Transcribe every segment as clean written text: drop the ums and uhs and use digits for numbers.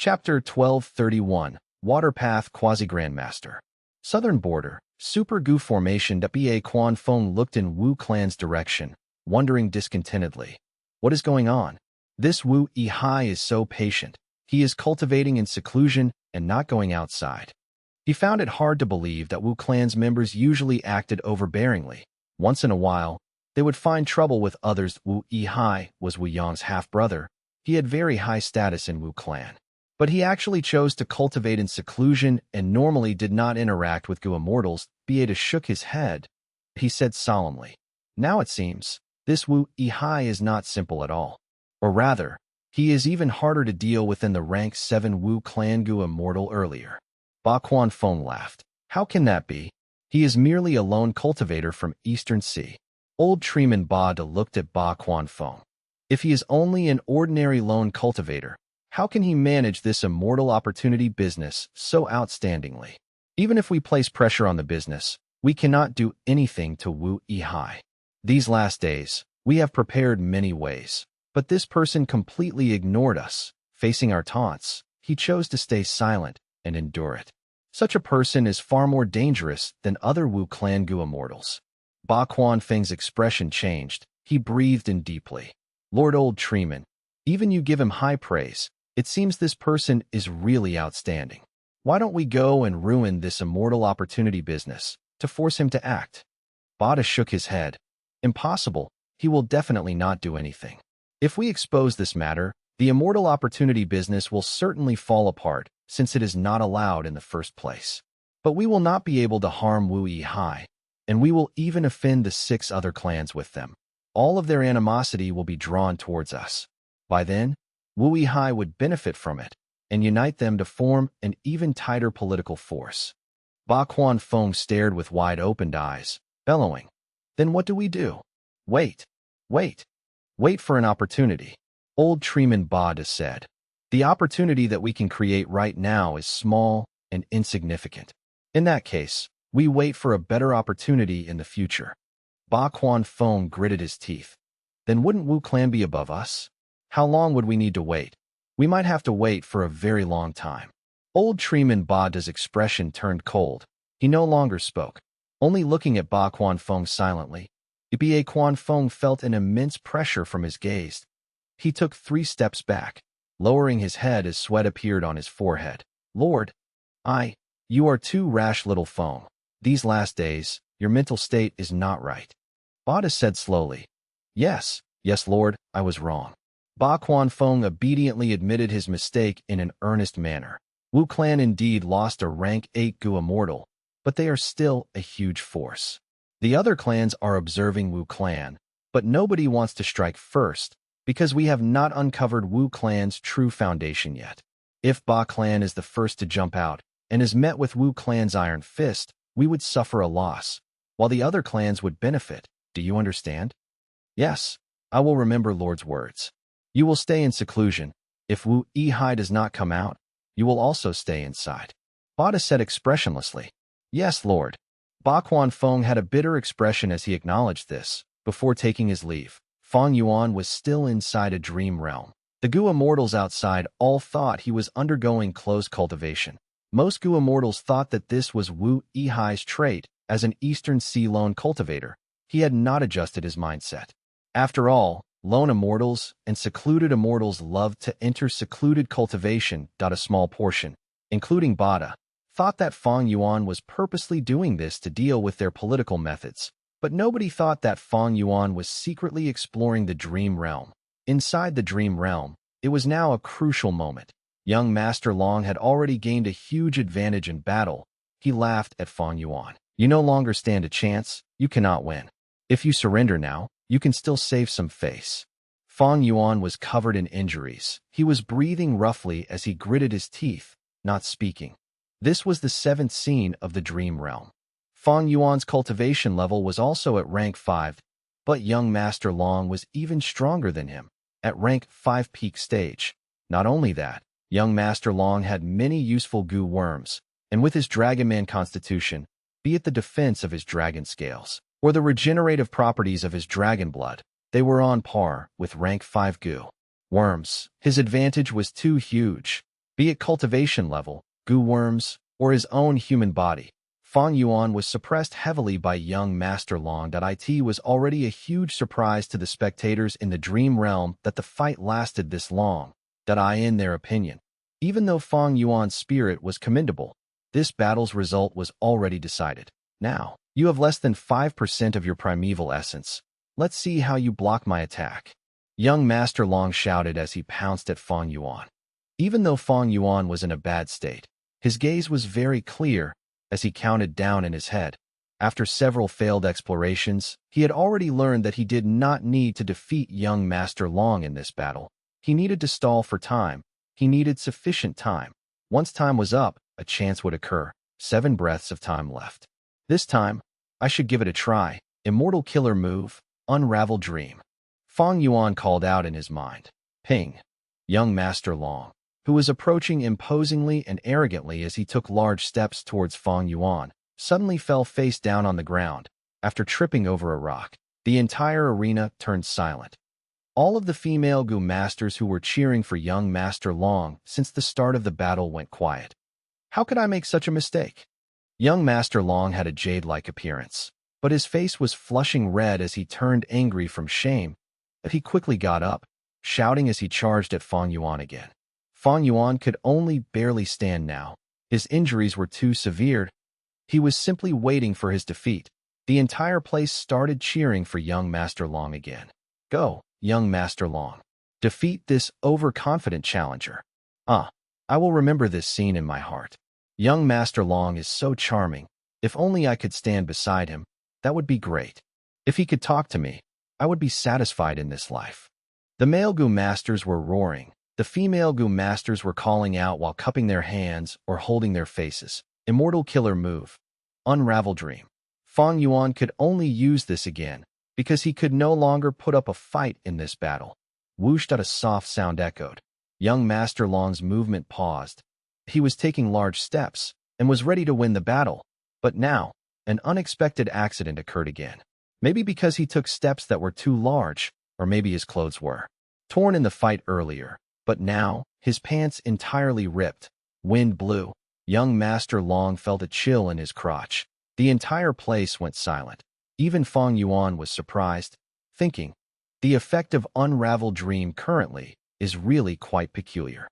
Chapter 1231, Waterpath Quasi-Grandmaster. Southern Border, Super Gu Formation. Ba Quan Feng looked in Wu Clan's direction, wondering discontentedly. What is going on? This Wu Yihai is so patient. He is cultivating in seclusion and not going outside. He found it hard to believe that Wu Clan's members usually acted overbearingly. Once in a while, they would find trouble with others. Wu Yihai was Wu Yang's half-brother. He had very high status in Wu Clan. But he actually chose to cultivate in seclusion and normally did not interact with Gu immortals. Beata shook his head. He said solemnly, "Now it seems, this Wu Yihai is not simple at all. Or rather, he is even harder to deal with than the rank 7 Wu Clan Gu immortal earlier." Ba Quan Feng laughed. "How can that be? He is merely a lone cultivator from Eastern Sea." Old Treeman Ba De looked at Ba Quan Feng. If he is only an ordinary lone cultivator, how can he manage this immortal opportunity business so outstandingly? Even if we place pressure on the business, we cannot do anything to Wu Yihai. These last days, we have prepared many ways, but this person completely ignored us. Facing our taunts, he chose to stay silent and endure it. Such a person is far more dangerous than other Wu Clan Gu immortals. Ba Quan Feng's expression changed. He breathed in deeply. "Lord Old Treeman, even you give him high praise. It seems this person is really outstanding. Why don't we go and ruin this immortal opportunity business to force him to act?" Bada shook his head. "Impossible. He will definitely not do anything. If we expose this matter, the immortal opportunity business will certainly fall apart since it is not allowed in the first place. But we will not be able to harm Wu Yihai, and we will even offend the 6 other clans with them. All of their animosity will be drawn towards us. By then, Wu Yihai would benefit from it and unite them to form an even tighter political force." Ba Quan Feng stared with wide-opened eyes, bellowing, "Then what do we do? Wait, wait, wait for an opportunity." Old Treeman Ba De said, "The opportunity that we can create right now is small and insignificant. In that case, we wait for a better opportunity in the future." Ba Quan Feng gritted his teeth. "Then wouldn't Wu Clan be above us? How long would we need to wait? We might have to wait for a very long time." Old Treeman Ba De's expression turned cold. He no longer spoke, only looking at Ba Quan Feng silently. Ba Quan Feng felt an immense pressure from his gaze. He took 3 steps back, lowering his head as sweat appeared on his forehead. "Lord, you are too rash, little Feng. These last days, your mental state is not right." Bada said slowly, Yes, Lord, I was wrong." Ba Quan Feng obediently admitted his mistake in an earnest manner. Wu Clan indeed lost a rank 8 Gu immortal, but they are still a huge force. The other clans are observing Wu Clan, but nobody wants to strike first, because we have not uncovered Wu Clan's true foundation yet. If Ba Clan is the first to jump out and is met with Wu Clan's iron fist, we would suffer a loss, while the other clans would benefit. Do you understand? Yes, I will remember Lord's words. You will stay in seclusion. If Wu Yihai does not come out, you will also stay inside." Bada said expressionlessly, "Yes, Lord." Ba Quan Feng had a bitter expression as he acknowledged this. Before taking his leave, Feng Yuan was still inside a dream realm. The Gu immortals outside all thought he was undergoing close cultivation. Most Gu immortals thought that this was Wu Yihai's trait. As an Eastern Sea lone cultivator, he had not adjusted his mindset. After all, lone immortals and secluded immortals loved to enter secluded cultivation. A small portion, including Bada, thought that Feng Yuan was purposely doing this to deal with their political methods, but nobody thought that Feng Yuan was secretly exploring the dream realm. Inside the dream realm, it was now a crucial moment. Young Master Long had already gained a huge advantage in battle. He laughed at Feng Yuan. "You no longer stand a chance. You cannot win. If you surrender now, you can still save some face." Feng Yuan was covered in injuries. He was breathing roughly as he gritted his teeth, not speaking. This was the 7th scene of the dream realm. Feng Yuan's cultivation level was also at rank 5, but young Master Long was even stronger than him, at rank 5 peak stage. Not only that, young Master Long had many useful Gu worms, and with his Dragonman constitution, be it the defense of his dragon scales, or the regenerative properties of his dragon blood, they were on par with rank 5 Gu worms. His advantage was too huge. Be it cultivation level, goo worms, or his own human body. Fang Yuan was suppressed heavily by young Master Long. It was already a huge surprise to the spectators in the dream realm that the fight lasted this long. In their opinion, even though Fang Yuan's spirit was commendable, this battle's result was already decided. Now, you have less than 5% of your primeval essence. Let's see how you block my attack. Young Master Long shouted as he pounced at Fang Yuan. Even though Fang Yuan was in a bad state, his gaze was very clear as he counted down in his head. After several failed explorations, he had already learned that he did not need to defeat young Master Long in this battle. He needed to stall for time. He needed sufficient time. Once time was up, a chance would occur. 7 breaths of time left. This time, I should give it a try. Immortal killer move, unravel dream. Fang Yuan called out in his mind. Ping. Young Master Long, who was approaching imposingly and arrogantly as he took large steps towards Fang Yuan, suddenly fell face down on the ground. After tripping over a rock, the entire arena turned silent. All of the female Gu masters who were cheering for young Master Long since the start of the battle went quiet. How could I make such a mistake? Young Master Long had a jade-like appearance, but his face was flushing red as he turned angry from shame. But he quickly got up, shouting as he charged at Fang Yuan again. Fang Yuan could only barely stand now. His injuries were too severe. He was simply waiting for his defeat. The entire place started cheering for young Master Long again. Go, young Master Long. Defeat this overconfident challenger. I will remember this scene in my heart. Young Master Long is so charming. If only I could stand beside him, that would be great. If he could talk to me, I would be satisfied in this life. The male Gu masters were roaring. The female Gu masters were calling out while cupping their hands or holding their faces. Immortal killer move. Unravel dream. Fang Yuan could only use this again because he could no longer put up a fight in this battle. Whoosh! A soft sound echoed. Young Master Long's movement paused. He was taking large steps and was ready to win the battle. But now, an unexpected accident occurred again. Maybe because he took steps that were too large, or maybe his clothes were torn in the fight earlier. But now, his pants entirely ripped. Wind blew. Young Master Long felt a chill in his crotch. The entire place went silent. Even Fang Yuan was surprised, thinking, the effect of unraveled dream currently is really quite peculiar.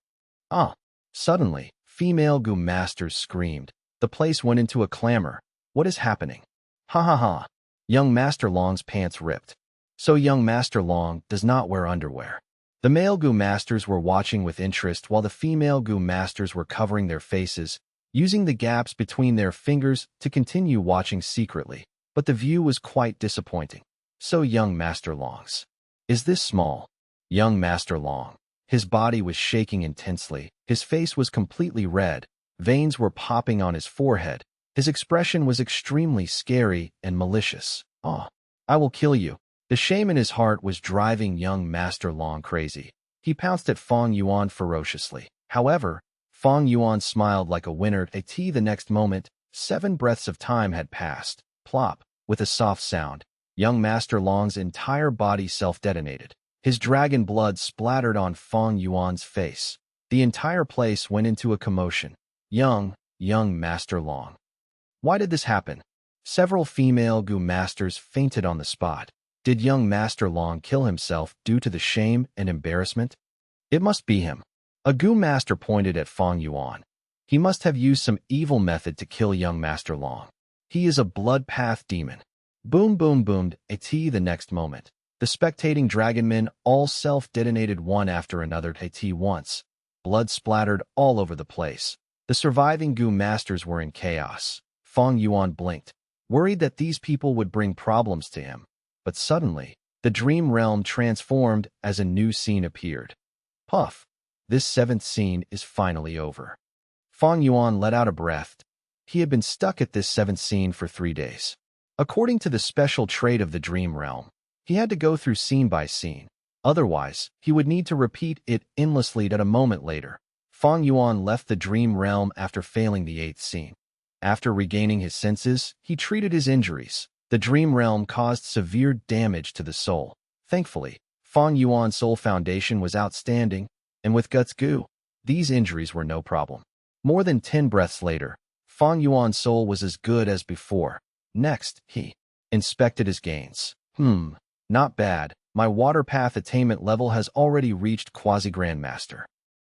Suddenly, female Gu masters screamed. The place went into a clamor. What is happening? Ha ha ha. Young Master Long's pants ripped. So young Master Long does not wear underwear. The male Gu masters were watching with interest while the female Gu masters were covering their faces, using the gaps between their fingers to continue watching secretly. But the view was quite disappointing. So young Master Long's. Is this small? Young Master Long. His body was shaking intensely. His face was completely red. Veins were popping on his forehead. His expression was extremely scary and malicious. I will kill you. The shame in his heart was driving young Master Long crazy. He pounced at Fang Yuan ferociously. However, Fang Yuan smiled like a winner. The next moment, 7 breaths of time had passed. Plop, with a soft sound. Young Master Long's entire body self-detonated. His dragon blood splattered on Fang Yuan's face. The entire place went into a commotion. Young Master Long. Why did this happen? Several female Gu masters fainted on the spot. Did young Master Long kill himself due to the shame and embarrassment? It must be him. A Gu master pointed at Fang Yuan. He must have used some evil method to kill young Master Long. He is a blood path demon. Boom boom boomed. The next moment. The spectating dragonmen all self-detonated one after another once. Blood splattered all over the place. The surviving Gu masters were in chaos. Fang Yuan blinked, worried that these people would bring problems to him. But suddenly, the dream realm transformed as a new scene appeared. Puff! This 7th scene is finally over. Fang Yuan let out a breath. He had been stuck at this 7th scene for 3 days. According to the special trait of the dream realm, he had to go through scene by scene. Otherwise, he would need to repeat it endlessly at a moment later. Fang Yuan left the dream realm after failing the 8th scene. After regaining his senses, he treated his injuries. The dream realm caused severe damage to the soul. Thankfully, Fang Yuan's soul foundation was outstanding, and with Guts Gu, these injuries were no problem. More than 10 breaths later, Fang Yuan's soul was as good as before. Next, he inspected his gains. Not bad. My water path attainment level has already reached quasi-grandmaster.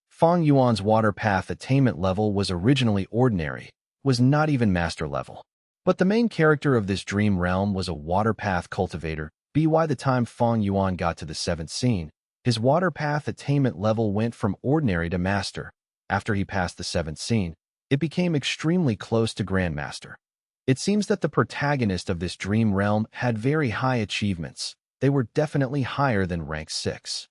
Fang Yuan's water path attainment level was originally ordinary, was not even master level. But the main character of this dream realm was a water path cultivator. By the time Fang Yuan got to the 7th scene, his water path attainment level went from ordinary to master. After he passed the 7th scene, it became extremely close to grandmaster. It seems that the protagonist of this dream realm had very high achievements. They were definitely higher than rank 6.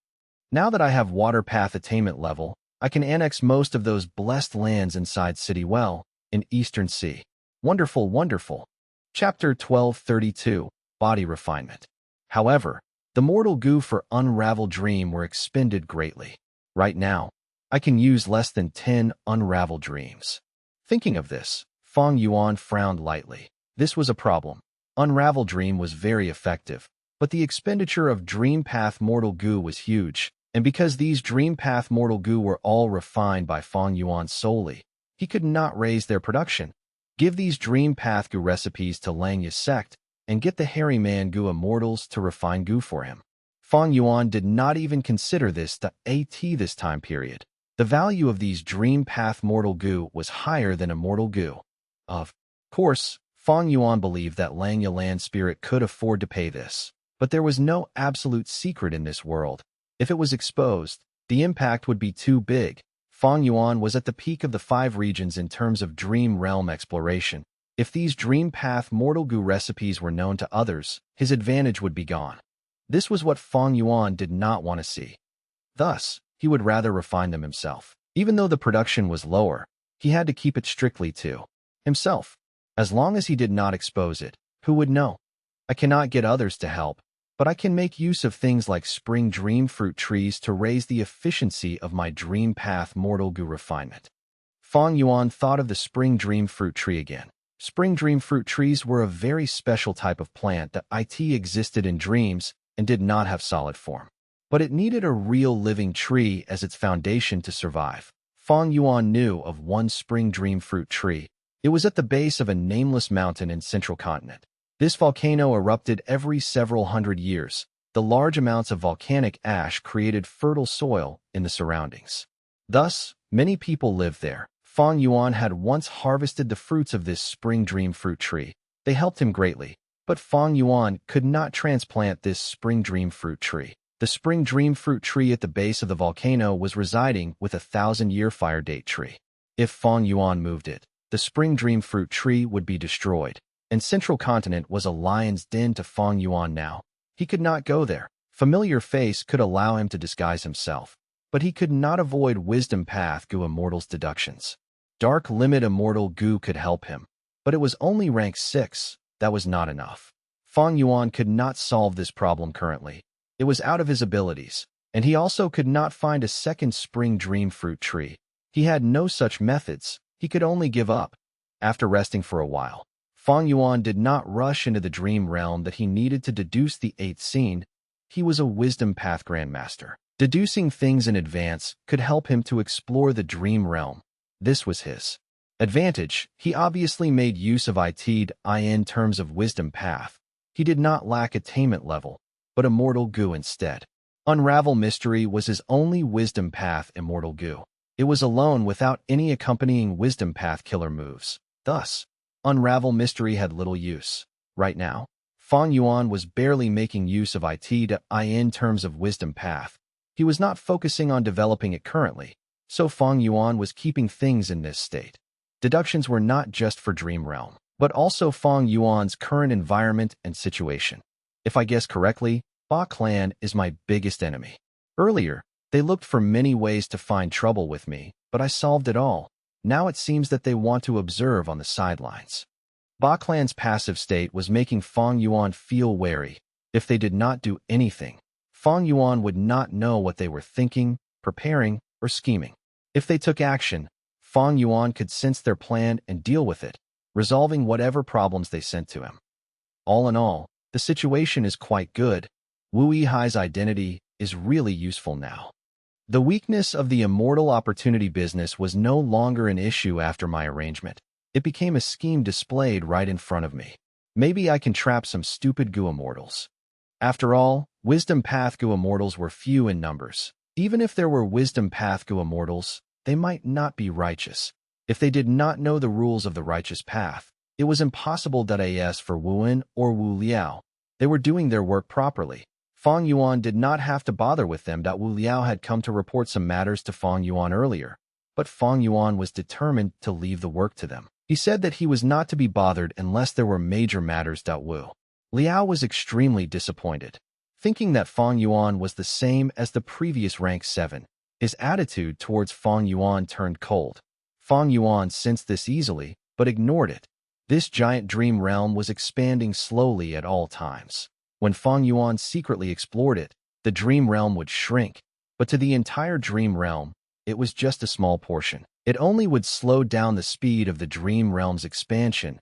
Now that I have water path attainment level, I can annex most of those blessed lands inside City Well, in Eastern Sea. Wonderful, wonderful. Chapter 1232, Body Refinement. However, the mortal goo for Unravel Dream were expended greatly. Right now, I can use less than 10 Unravel Dreams. Thinking of this, Fang Yuan frowned lightly. This was a problem. Unravel Dream was very effective, but the expenditure of Dream Path Mortal Goo was huge, and because these Dream Path Mortal Goo were all refined by Fang Yuan solely, he could not raise their production. Give these Dream Path Goo recipes to Xianxia sect, and get the Hairy Man Goo Immortals to refine Goo for him. Fang Yuan did not even consider this this time period. The value of these Dream Path Mortal Goo was higher than Immortal Goo. Of course, Fang Yuan believed that Xianxia Land Spirit could afford to pay this, but there was no absolute secret in this world. If it was exposed, the impact would be too big. Fang Yuan was at the peak of the 5 regions in terms of Dream Realm exploration. If these Dream Path Mortal Goo recipes were known to others, his advantage would be gone. This was what Fang Yuan did not want to see. Thus, he would rather refine them himself. Even though the production was lower, he had to keep it strictly to himself. As long as he did not expose it, who would know? I cannot get others to help, but I can make use of things like spring dream fruit trees to raise the efficiency of my Dream Path Mortal Goo refinement. Fang Yuan thought of the spring dream fruit tree again. Spring dream fruit trees were a very special type of plant that existed in dreams and did not have solid form. But it needed a real living tree as its foundation to survive. Fang Yuan knew of one spring dream fruit tree. It was at the base of a nameless mountain in central continent. This volcano erupted every several hundred years. The large amounts of volcanic ash created fertile soil in the surroundings. Thus, many people lived there. Fang Yuan had once harvested the fruits of this spring dream fruit tree. They helped him greatly, but Fang Yuan could not transplant this spring dream fruit tree. The spring dream fruit tree at the base of the volcano was residing with a 1,000-year fire date tree. If Fang Yuan moved it, the spring dream fruit tree would be destroyed. And Central Continent was a lion's den to Fang Yuan now. He could not go there. Familiar face could allow him to disguise himself, but he could not avoid Wisdom Path Goo Immortal's deductions. Dark Limit Immortal Goo could help him, but it was only rank 6. That was not enough. Fang Yuan could not solve this problem currently. It was out of his abilities, and he also could not find a second spring dream fruit tree. He had no such methods. He could only give up. After resting for a while, Fang Yuan did not rush into the dream realm that he needed to deduce the 8th scene. He was a Wisdom Path Grandmaster. Deducing things in advance could help him to explore the dream realm. This was his advantage. He obviously made use of in terms of Wisdom Path. He did not lack attainment level, but Immortal Goo instead. Unravel Mystery was his only Wisdom Path Immortal Goo. It was alone without any accompanying Wisdom Path killer moves. Thus, Unravel Mystery had little use. Right now, Fang Yuan was barely making use of in terms of Wisdom Path. He was not focusing on developing it currently, so Fang Yuan was keeping things in this state. Deductions were not just for Dream Realm, but also Fang Yuan's current environment and situation. If I guess correctly, Ba Clan is my biggest enemy. Earlier, they looked for many ways to find trouble with me, but I solved it all. Now it seems that they want to observe on the sidelines. Ba Clan's passive state was making Fang Yuan feel wary. If they did not do anything, Fang Yuan would not know what they were thinking, preparing, or scheming. If they took action, Fang Yuan could sense their plan and deal with it, resolving whatever problems they sent to him. All in all, the situation is quite good. Wu Yihai's identity is really useful now. The weakness of the immortal opportunity business was no longer an issue after my arrangement. It became a scheme displayed right in front of me. Maybe I can trap some stupid goo immortals. After all, wisdom path goo immortals were few in numbers. Even if there were wisdom path goo immortals, they might not be righteous. If they did not know the rules of the righteous path, it was impossible that as for Wuan or Wu Liao, they were doing their work properly. Fang Yuan did not have to bother with them. Wu Liao had come to report some matters to Fang Yuan earlier, but Fang Yuan was determined to leave the work to them. He said that he was not to be bothered unless there were major matters. Wu Liao was extremely disappointed. Thinking that Fang Yuan was the same as the previous rank 7, his attitude towards Fang Yuan turned cold. Fang Yuan sensed this easily, but ignored it. This giant dream realm was expanding slowly at all times. When Fang Yuan secretly explored it, the dream realm would shrink, but to the entire dream realm, it was just a small portion. It only would slow down the speed of the dream realm's expansion.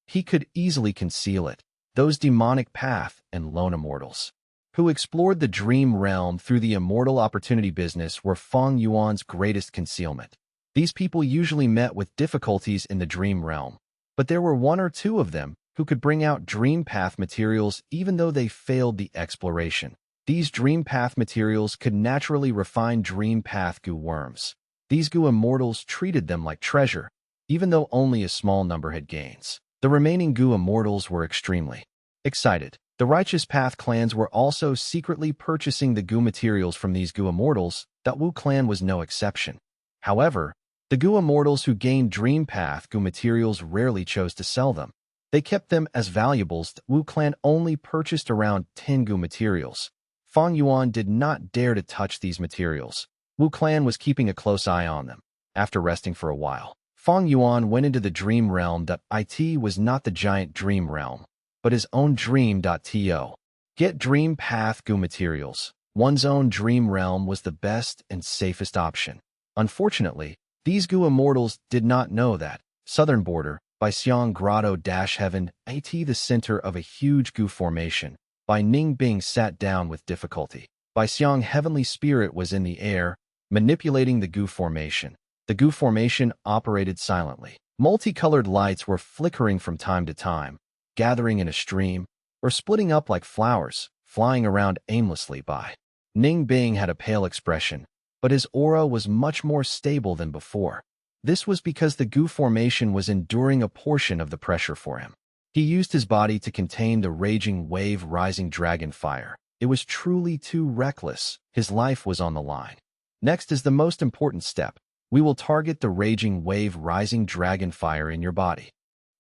He could easily conceal it. Those demonic path and lone immortals who explored the dream realm through the immortal opportunity business were Fang Yuan's greatest concealment. These people usually met with difficulties in the dream realm, but there were one or two of them who could bring out dream path materials even though they failed the exploration. These dream path materials could naturally refine dream path goo worms. These goo immortals treated them like treasure, even though only a small number had gains. The remaining goo immortals were extremely excited. The righteous path clans were also secretly purchasing the goo materials from these goo immortals. That Wu clan was no exception. However, the goo immortals who gained dream path goo materials rarely chose to sell them. They kept them as valuables. The Wu clan only purchased around 10 goo materials. Fang Yuan did not dare to touch these materials. Wu clan was keeping a close eye on them. After resting for a while, Fang Yuan went into the dream realm. It was not the giant dream realm, but his own dream. To get dream path goo materials, one's own dream realm was the best and safest option. Unfortunately, these goo immortals did not know that. Southern border, by Xiang Grotto-Heaven, the center of a huge goo formation. By Ning Bing sat down with difficulty. By Xiang Heavenly Spirit was in the air, manipulating the goo formation. The goo formation operated silently. Multicolored lights were flickering from time to time, gathering in a stream, or splitting up like flowers, flying around aimlessly by. Ning Bing had a pale expression, but his aura was much more stable than before. This was because the goo formation was enduring a portion of the pressure for him. He used his body to contain the raging wave rising dragon fire. It was truly too reckless. His life was on the line. Next is the most important step. We will target the raging wave rising dragon fire in your body.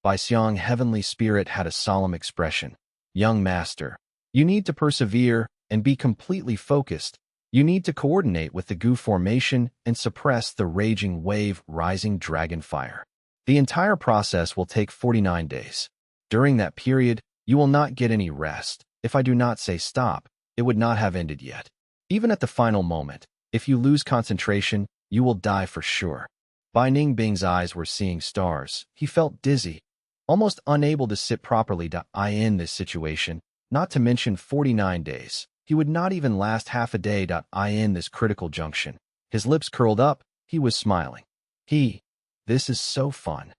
Bai Xiang Heavenly Spirit had a solemn expression. Young master, you need to persevere and be completely focused. You need to coordinate with the goo formation and suppress the raging wave rising dragon fire. The entire process will take 49 days. During that period, you will not get any rest. If I do not say stop, it would not have ended yet. Even at the final moment, if you lose concentration, you will die for sure. Bai Ning Bing's eyes were seeing stars. He felt dizzy, almost unable to sit properly. In this situation, not to mention 49 days. He would not even last half a day. In this critical junction. His lips curled up, he was smiling. This is so fun.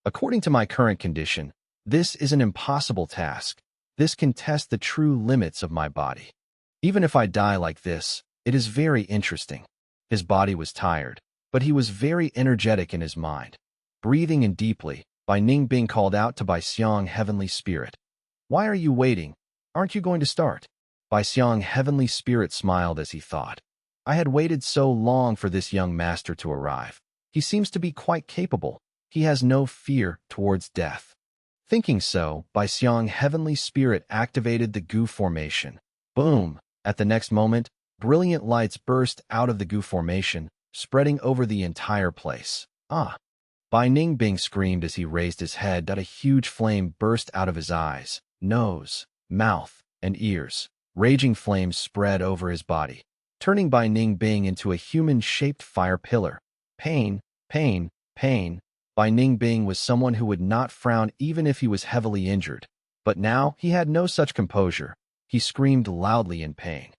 According to my current condition, this is an impossible task. This can test the true limits of my body. Even if I die like this, it is very interesting. His body was tired, but he was very energetic in his mind. Breathing in deeply, Bai Ning Bing called out to Bai Xiang Heavenly Spirit. Why are you waiting? Aren't you going to start? Bai Xiang Heavenly Spirit smiled as he thought. I had waited so long for this young master to arrive. He seems to be quite capable. He has no fear towards death. Thinking so, Bai Xiang Heavenly Spirit activated the goo formation. Boom! At the next moment, brilliant lights burst out of the goo formation, spreading over the entire place. Bai Ning Bing screamed as he raised his head. A huge flame burst out of his eyes, nose, mouth, and ears. Raging flames spread over his body, turning Bai Ning Bing into a human-shaped fire pillar. Pain, pain, pain. Bai Ning Bing was someone who would not frown even if he was heavily injured. But now he had no such composure. He screamed loudly in pain.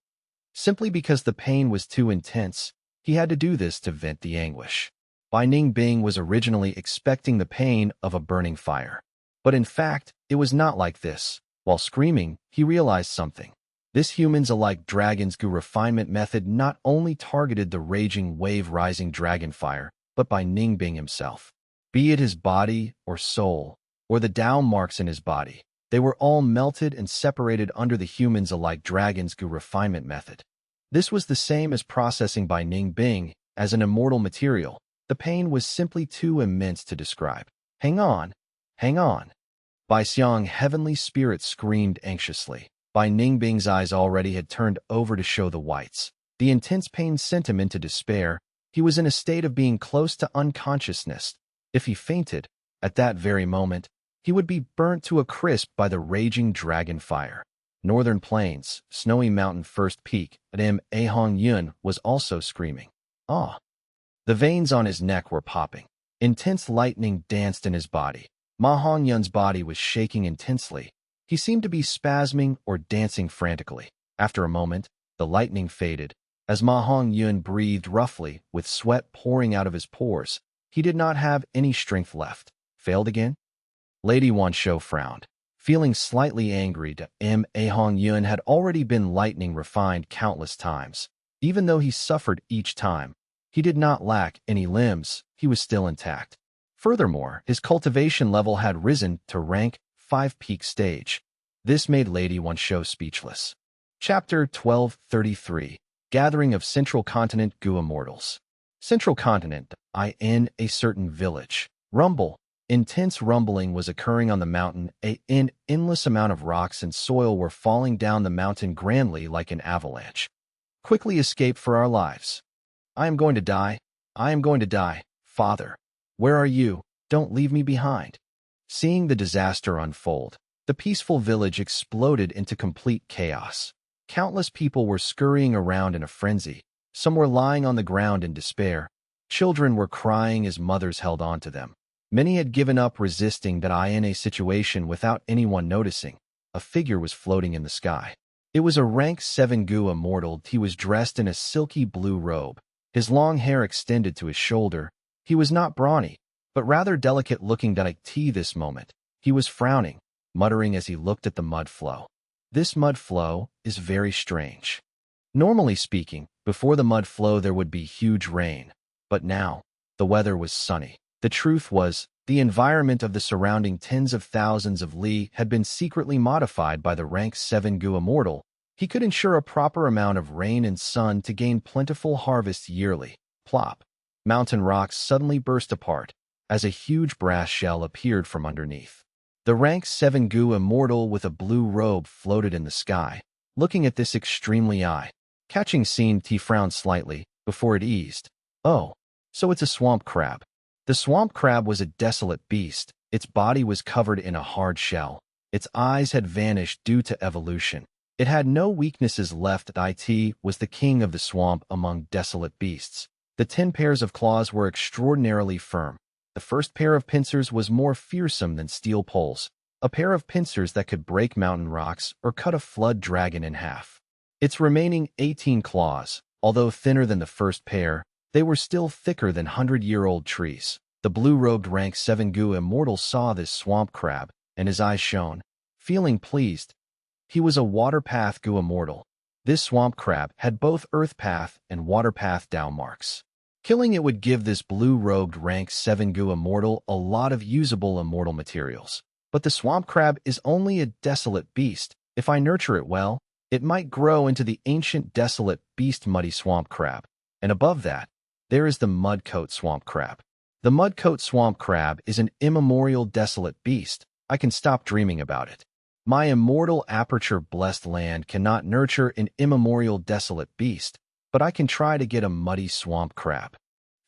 Simply because the pain was too intense, He had to do this to vent the anguish. Bai Ningbing was originally expecting the pain of a burning fire. But in fact, it was not like this. While screaming, he realized something. This humans-alike dragon's goo refinement method not only targeted the raging wave-rising dragon fire, but Bai Ningbing himself. Be it his body or soul, or the Dao marks in his body, they were all melted and separated under the humans-alike dragon's goo refinement method. This was the same as processing Bai Ningbing as an immortal material. The pain was simply too immense to describe. Hang on, hang on. Bai Xiang heavenly spirit screamed anxiously. Bai Ningbing's eyes already had turned over to show the whites. The intense pain sent him into despair. He was in a state of being close to unconsciousness. If he fainted, at that very moment, he would be burnt to a crisp by the raging dragon fire. Northern Plains, snowy mountain first peak, at Hong Yun was also screaming. Ah! The veins on his neck were popping. Intense lightning danced in his body. Ma Hongyun's body was shaking intensely. He seemed to be spasming or dancing frantically. After a moment, the lightning faded. As Ma Hongyun breathed roughly, with sweat pouring out of his pores, he did not have any strength left. Failed again? Lady Wanshou frowned. Feeling slightly angry, Hongyun had already been lightning refined countless times. Even though he suffered each time, he did not lack any limbs. He was still intact. Furthermore, his cultivation level had risen to rank 5 peak stage. This made Lady Wanshou speechless. Chapter 1233. Gathering of Central Continent Goo Immortals. Central Continent, in a certain village. Rumble. Intense rumbling was occurring on the mountain. An endless amount of rocks and soil were falling down the mountain grandly like an avalanche. Quickly escape for our lives. I am going to die. I am going to die. Father. Where are you? Don't leave me behind. Seeing the disaster unfold, the peaceful village exploded into complete chaos. Countless people were scurrying around in a frenzy. Some were lying on the ground in despair. Children were crying as mothers held on to them. Many had given up resisting that in a situation without anyone noticing. A figure was floating in the sky. It was a rank 7 Goo immortal. He was dressed in a silky blue robe. His long hair extended to his shoulder. He was not brawny, but rather delicate-looking this moment. He was frowning, muttering as he looked at the mud flow. This mud flow is very strange. Normally speaking, before the mud flow there would be huge rain. But now, the weather was sunny. The truth was, the environment of the surrounding tens of thousands of li had been secretly modified by the rank 7 Goo immortal. He could ensure a proper amount of rain and sun to gain plentiful harvests yearly. Plop. Mountain rocks suddenly burst apart, as a huge brass shell appeared from underneath. The rank 7 Goo immortal with a blue robe floated in the sky. Looking at this extremely eye-catching scene, he frowned slightly, before it eased. Oh, so it's a swamp crab. The swamp crab was a desolate beast. Its body was covered in a hard shell. Its eyes had vanished due to evolution. It had no weaknesses left. It was the king of the swamp among desolate beasts. The 10 pairs of claws were extraordinarily firm. The first pair of pincers was more fearsome than steel poles, a pair of pincers that could break mountain rocks or cut a flood dragon in half. Its remaining 18 claws, although thinner than the first pair, they were still thicker than 100-year-old trees. The blue-robed rank 7 Goo immortal saw this swamp crab, and his eyes shone. Feeling pleased, he was a water path Goo immortal. This swamp crab had both earth path and water path Dao marks. Killing it would give this blue-robed rank 7 Goo immortal a lot of usable immortal materials. But the swamp crab is only a desolate beast. If I nurture it well, it might grow into the ancient desolate beast muddy swamp crab. And above that, there is the mudcoat swamp crab. The mudcoat swamp crab is an immemorial desolate beast. I can stop dreaming about it. My immortal aperture-blessed land cannot nurture an immemorial desolate beast, but I can try to get a muddy swamp crab.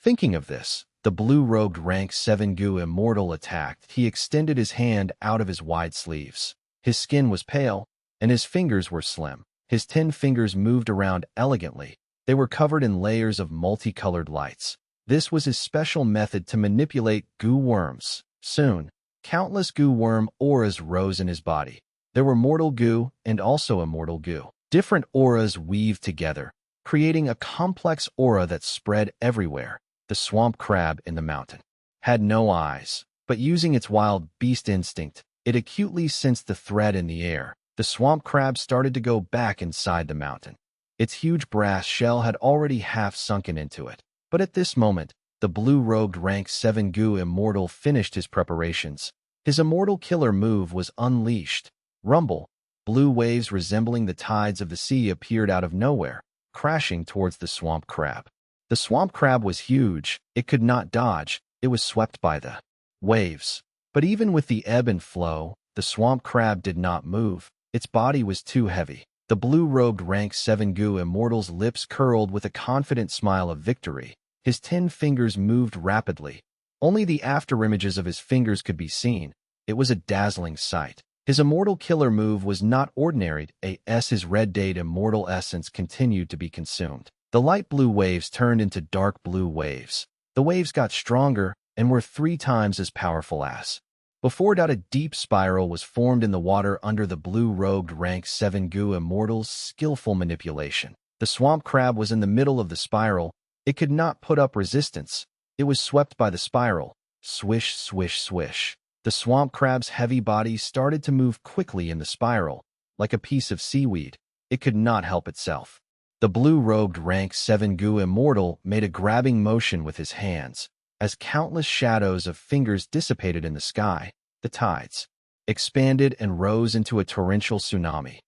Thinking of this, the blue-robed rank 7 Goo immortal attacked. He extended his hand out of his wide sleeves. His skin was pale, and his fingers were slim. His 10 fingers moved around elegantly. They were covered in layers of multicolored lights. This was his special method to manipulate goo worms. Soon, countless goo worm auras rose in his body. There were mortal goo and also immortal goo. Different auras weaved together. creating a complex aura that spread everywhere. The swamp crab in the mountain had no eyes, but using its wild beast instinct, it acutely sensed the threat in the air. The swamp crab started to go back inside the mountain. Its huge brass shell had already half sunken into it. But at this moment, the blue-robed rank 7 goo immortal finished his preparations. His immortal killer move was unleashed. Rumble. Blue waves resembling the tides of the sea appeared out of nowhere, crashing towards the swamp crab. The swamp crab was huge. It could not dodge. It was swept by the waves. But even with the ebb and flow, the swamp crab did not move. Its body was too heavy. The blue-robed rank 7 goo immortal's lips curled with a confident smile of victory. His 10 fingers moved rapidly. Only the afterimages of his fingers could be seen. It was a dazzling sight. His immortal killer move was not ordinary. His red date immortal essence continued to be consumed. The light blue waves turned into dark blue waves. The waves got stronger and were 3 times as powerful as before. A deep spiral was formed in the water under the blue-robed rank 7 goo immortal's skillful manipulation. The swamp crab was in the middle of the spiral. It could not put up resistance. It was swept by the spiral. Swish, swish, swish. The swamp crab's heavy body started to move quickly in the spiral, like a piece of seaweed. It could not help itself. The blue-robed rank 7 goo immortal made a grabbing motion with his hands. As countless shadows of fingers dissipated in the sky, the tides expanded and rose into a torrential tsunami.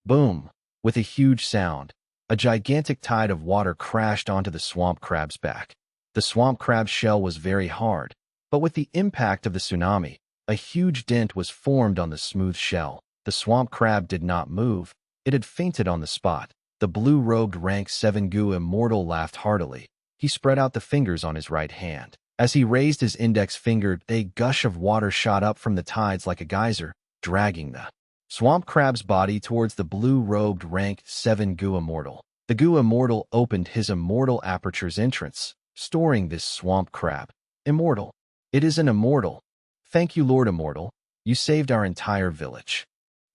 Boom! With a huge sound, a gigantic tide of water crashed onto the swamp crab's back. The swamp crab's shell was very hard, but with the impact of the tsunami, a huge dent was formed on the smooth shell. The swamp crab did not move. It had fainted on the spot. The blue-robed rank 7 goo immortal laughed heartily. He spread out the fingers on his right hand. As he raised his index finger, a gush of water shot up from the tides like a geyser, dragging the swamp crab's body towards the blue-robed rank 7 goo immortal. The goo immortal opened his immortal aperture's entrance, storing this swamp crab. Immortal. It is an immortal. Thank you, Lord Immortal. You saved our entire village.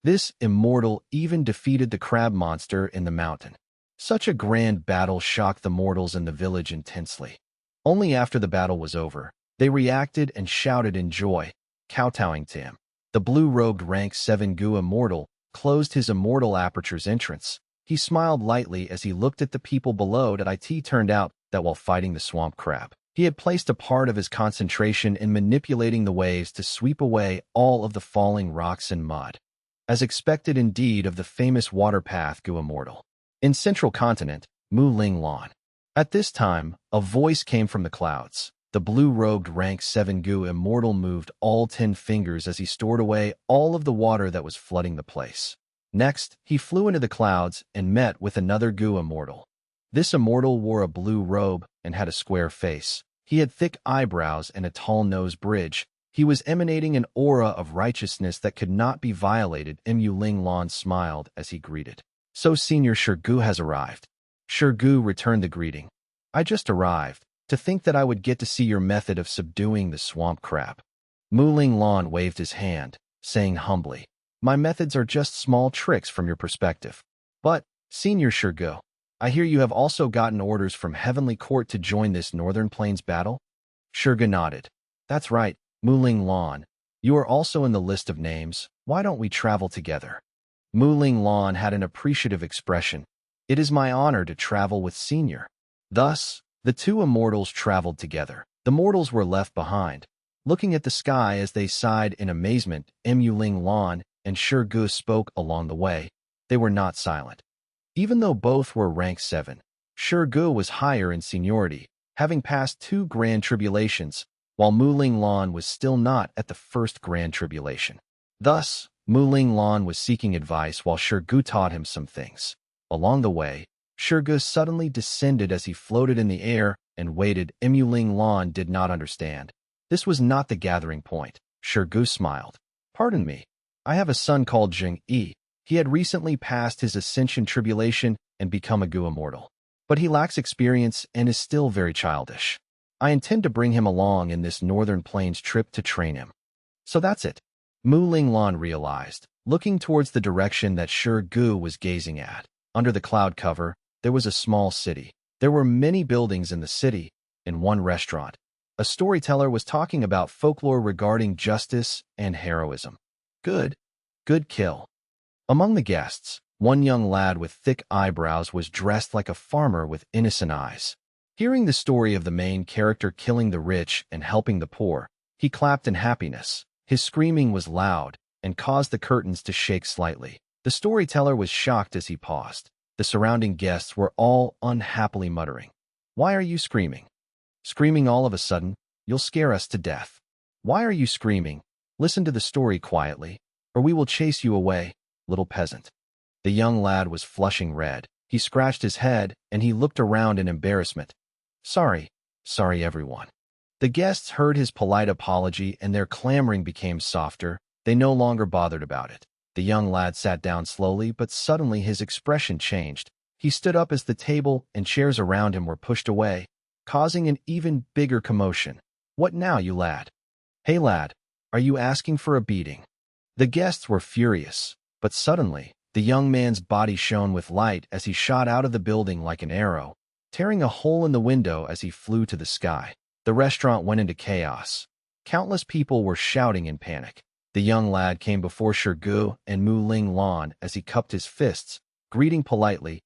This immortal even defeated the crab monster in the mountain. Such a grand battle shocked the mortals in the village intensely. Only after the battle was over, they reacted and shouted in joy, kowtowing to him. The blue-robed rank 7 goo immortal closed his immortal aperture's entrance. He smiled lightly as he looked at the people below. It turned out that while fighting the swamp crab, he had placed a part of his concentration in manipulating the waves to sweep away all of the falling rocks and mud. As expected indeed of the famous water-path goo immortal. In Central Continent, Mu Ling Lan. At this time, a voice came from the clouds. The blue-robed rank 7 goo immortal moved all 10 fingers as he stored away all of the water that was flooding the place. Next, he flew into the clouds and met with another goo immortal. This immortal wore a blue robe and had a square face. He had thick eyebrows and a tall nose bridge. He was emanating an aura of righteousness that could not be violated. Mu Ling Lan smiled as he greeted. So Senior Shirgu has arrived. Shirgu returned the greeting. I just arrived. To think that I would get to see your method of subduing the swamp crab. Mu Ling Lan waved his hand, saying humbly, my methods are just small tricks from your perspective. But, Senior Shirgu, I hear you have also gotten orders from Heavenly Court to join this Northern Plains battle? Shirgu nodded. That's right, Mu Ling Lan. You are also in the list of names. Why don't we travel together? Mu Ling Lan had an appreciative expression. It is my honor to travel with Senior. Thus, the two immortals traveled together. The mortals were left behind, looking at the sky as they sighed in amazement. Mu Ling Lan and Shirgu spoke along the way. They were not silent. Even though both were rank 7, Shirgu was higher in seniority, having passed 2 grand tribulations, while Mu Ling Lan was still not at the first grand tribulation. Thus, Mu Ling Lan was seeking advice while Shirgu taught him some things. Along the way, Shirgu suddenly descended as he floated in the air and waited. Mu Ling Lan did not understand. This was not the gathering point. Shirgu smiled. Pardon me. I have a son called Xianxia. He had recently passed his ascension tribulation and become a goo immortal. But he lacks experience and is still very childish. I intend to bring him along in this Northern Plains trip to train him. So that's it. Mu Ling Lan realized, looking towards the direction that Shirgu was gazing at. Under the cloud cover, there was a small city. There were many buildings in the city. In one restaurant, a storyteller was talking about folklore regarding justice and heroism. Good, good kill. Among the guests, one young lad with thick eyebrows was dressed like a farmer with innocent eyes. Hearing the story of the main character killing the rich and helping the poor, he clapped in happiness. His screaming was loud and caused the curtains to shake slightly. The storyteller was shocked as he paused. The surrounding guests were all unhappily muttering. "Why are you screaming? Screaming all of a sudden? You'll scare us to death. Why are you screaming? Listen to the story quietly, or we will chase you away, little peasant." The young lad was flushing red. He scratched his head, and he looked around in embarrassment. Sorry everyone." The guests heard his polite apology, and their clamoring became softer. They no longer bothered about it. The young lad sat down slowly, but suddenly his expression changed. He stood up as the table and chairs around him were pushed away, causing an even bigger commotion. "What now, you lad? Hey lad, are you asking for a beating?" The guests were furious, but suddenly, the young man's body shone with light as he shot out of the building like an arrow, tearing a hole in the window as he flew to the sky. The restaurant went into chaos. Countless people were shouting in panic. The young lad came before Shirgu and Mu Ling Lan as he cupped his fists, greeting politely.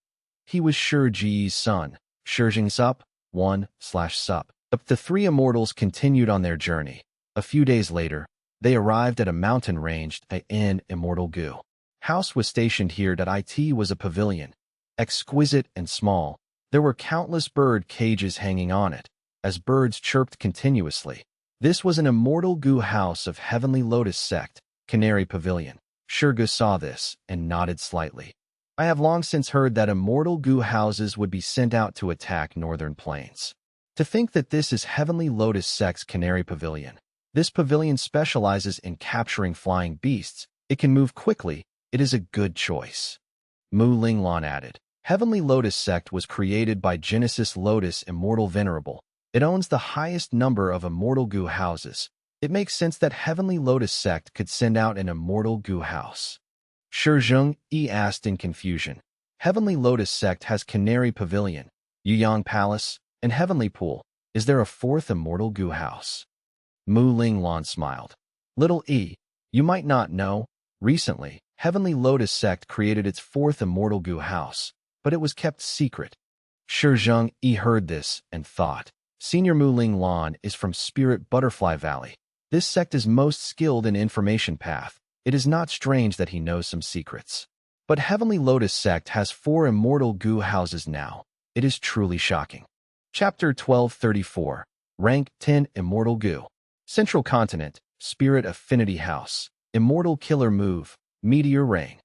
He was Shirji's son, Shirjingsup, 1/sup. The three immortals continued on their journey. A few days later, they arrived at a mountain range in Immortal Gu. House was stationed here. It was a pavilion, exquisite and small. There were countless bird cages hanging on it, as birds chirped continuously. This was an Immortal Gu house of Heavenly Lotus sect, Canary Pavilion. Shirgu saw this and nodded slightly. I have long since heard that Immortal Gu houses would be sent out to attack Northern Plains. To think that this is Heavenly Lotus sect's Canary Pavilion. This pavilion specializes in capturing flying beasts. It can move quickly. It is a good choice. Mu Linglan added. Heavenly Lotus sect was created by Genesis Lotus Immortal Venerable. It owns the highest number of Immortal Gu houses. It makes sense that Heavenly Lotus sect could send out an Immortal Gu house. Shizheng asked in confusion. Heavenly Lotus sect has Canary Pavilion, Yuyang Palace, and Heavenly Pool. Is there a fourth Immortal Gu house? Mu Linglan smiled. Little E, you might not know. Recently, Heavenly Lotus sect created its fourth Immortal Gu house, but it was kept secret. Shizheng heard this and thought. Senior Mu Linglan is from Spirit Butterfly Valley. This sect is most skilled in information path. It is not strange that he knows some secrets. But Heavenly Lotus sect has 4 Immortal Gu houses now. It is truly shocking. Chapter 1234. Rank 10 Immortal Gu. Central Continent, Spirit Affinity House. Immortal Killer Move, Meteor Rain.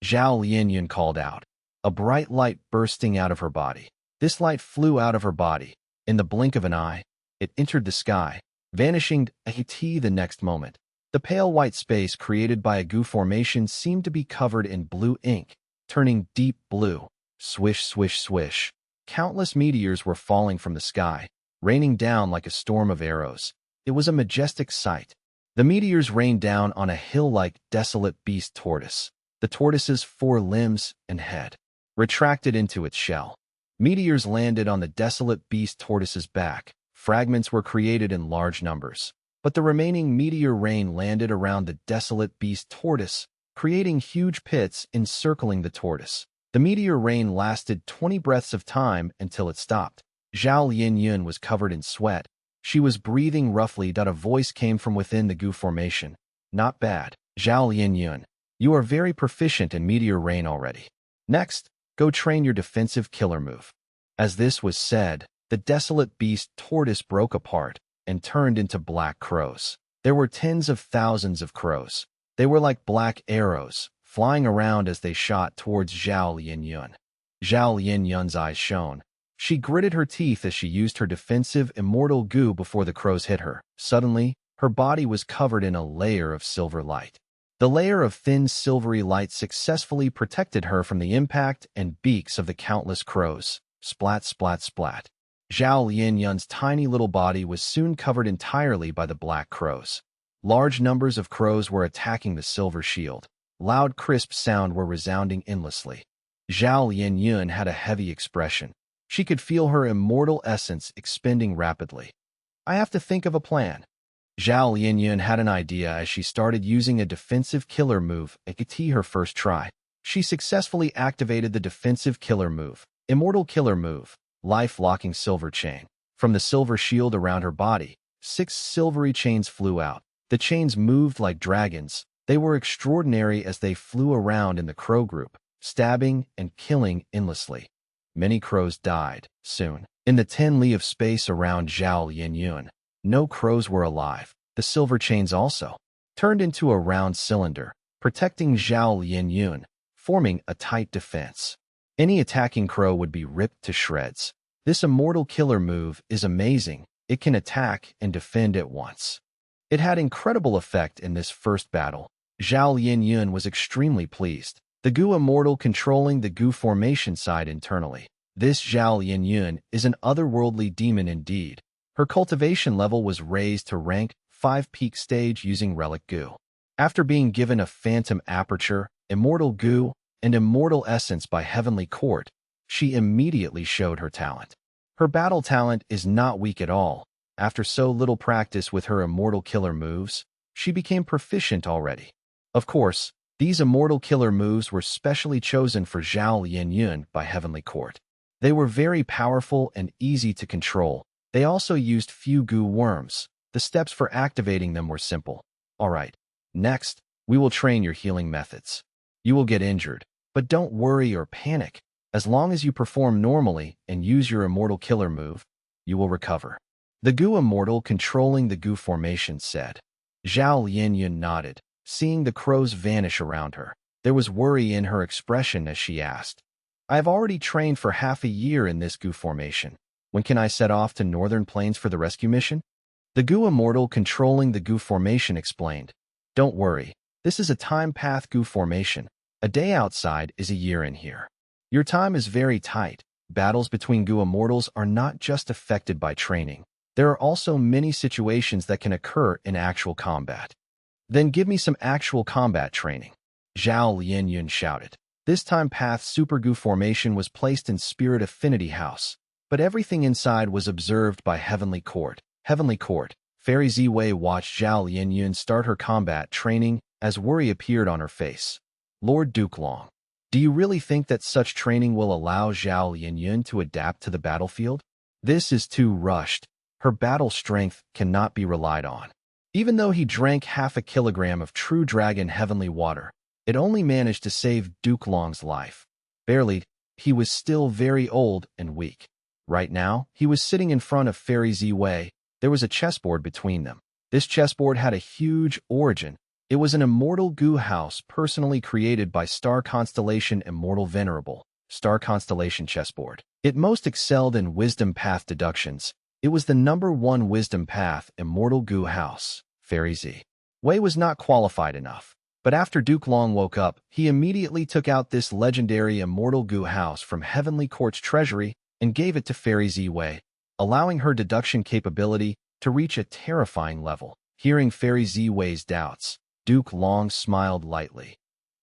Zhao Lianyun called out. A bright light bursting out of her body. This light flew out of her body. In the blink of an eye, it entered the sky, vanishing the next moment. The pale white space created by a Gu formation seemed to be covered in blue ink, turning deep blue. Swish, swish, swish. Countless meteors were falling from the sky, raining down like a storm of arrows. It was a majestic sight. The meteors rained down on a hill-like desolate beast tortoise. The tortoise's 4 limbs and head retracted into its shell. Meteors landed on the desolate beast tortoise's back. Fragments were created in large numbers, but the remaining meteor rain landed around the desolate beast tortoise, creating huge pits encircling the tortoise. The meteor rain lasted 20 breaths of time until it stopped. Zhao Lianyun was covered in sweat. She was breathing roughly. A voice came from within the Gu formation. Not bad, Zhao Lianyun. You are very proficient in meteor rain already. Next, go train your defensive killer move. As this was said, the desolate beast tortoise broke apart and turned into black crows. There were tens of thousands of crows. They were like black arrows, flying around as they shot towards Zhao Lianyun. Zhao Lianyun's eyes shone. She gritted her teeth as she used her defensive Immortal Gu before the crows hit her. Suddenly, her body was covered in a layer of silver light. The layer of thin silvery light successfully protected her from the impact and beaks of the countless crows. Splat, splat, splat. Zhao Lianyun's tiny little body was soon covered entirely by the black crows. Large numbers of crows were attacking the silver shield. Loud, crisp sound were resounding endlessly. Zhao Lianyun had a heavy expression. She could feel her immortal essence expending rapidly. I have to think of a plan. Zhao Lianyun had an idea as she started using a defensive killer move at her first try. She successfully activated the defensive killer move, immortal killer move, life-locking silver chain. From the silver shield around her body, 6 silvery chains flew out. The chains moved like dragons. They were extraordinary as they flew around in the crow group, stabbing and killing endlessly. Many crows died soon. In the 10 li of space around Zhao Lianyun, no crows were alive. The silver chains also turned into a round cylinder, protecting Zhao Lianyun, forming a tight defense. Any attacking crow would be ripped to shreds. This immortal killer move is amazing. It can attack and defend at once. It had incredible effect in this first battle. Zhao Lianyun was extremely pleased. The Gu Immortal controlling the Gu formation side internally. This Zhao Lianyun is an otherworldly demon indeed. Her cultivation level was raised to rank 5 peak stage using Relic Gu. After being given a Phantom Aperture, Immortal Gu, and Immortal Essence by Heavenly Court, she immediately showed her talent. Her battle talent is not weak at all. After so little practice with her immortal killer moves, she became proficient already. Of course, these immortal killer moves were specially chosen for Zhao Lianyun by Heavenly Court. They were very powerful and easy to control. They also used few Gu worms. The steps for activating them were simple. Alright, next, we will train your healing methods. You will get injured, but don't worry or panic. As long as you perform normally and use your immortal killer move, you will recover. The Gu Immortal controlling the Gu formation said. Zhao Lianyun nodded, seeing the crows vanish around her. There was worry in her expression as she asked, I have already trained for half a year in this Gu formation. When can I set off to Northern Plains for the rescue mission? The Gu Immortal controlling the Gu formation explained. Don't worry, this is a time path Gu formation. A day outside is a year in here. Your time is very tight. Battles between Gu Immortals are not just affected by training. There are also many situations that can occur in actual combat. Then give me some actual combat training. Zhao Lianyun shouted. This time path Super Gu formation was placed in Spirit Affinity House, but everything inside was observed by Heavenly Court. Heavenly Court. Fairy Ziwei watched Zhao Lianyun start her combat training as worry appeared on her face. Lord Duke Long, do you really think that such training will allow Zhao Lianyun to adapt to the battlefield? This is too rushed. Her battle strength cannot be relied on. Even though he drank half a kilogram of true dragon heavenly water, it only managed to save Duke Long's life. Barely, he was still very old and weak. Right now, he was sitting in front of Fairy Ziwei. There was a chessboard between them. This chessboard had a huge origin. It was an immortal Gu house personally created by Star Constellation Immortal Venerable, Star Constellation chessboard. It most excelled in wisdom path deductions. It was the #1 wisdom path Immortal Gu house, Fairy Z. Wei was not qualified enough. But after Duke Long woke up, he immediately took out this legendary Immortal Gu house from Heavenly Court's treasury and gave it to Fairy Ziwei, allowing her deduction capability to reach a terrifying level. Hearing Fairy Ziwei's doubts, Duke Long smiled lightly.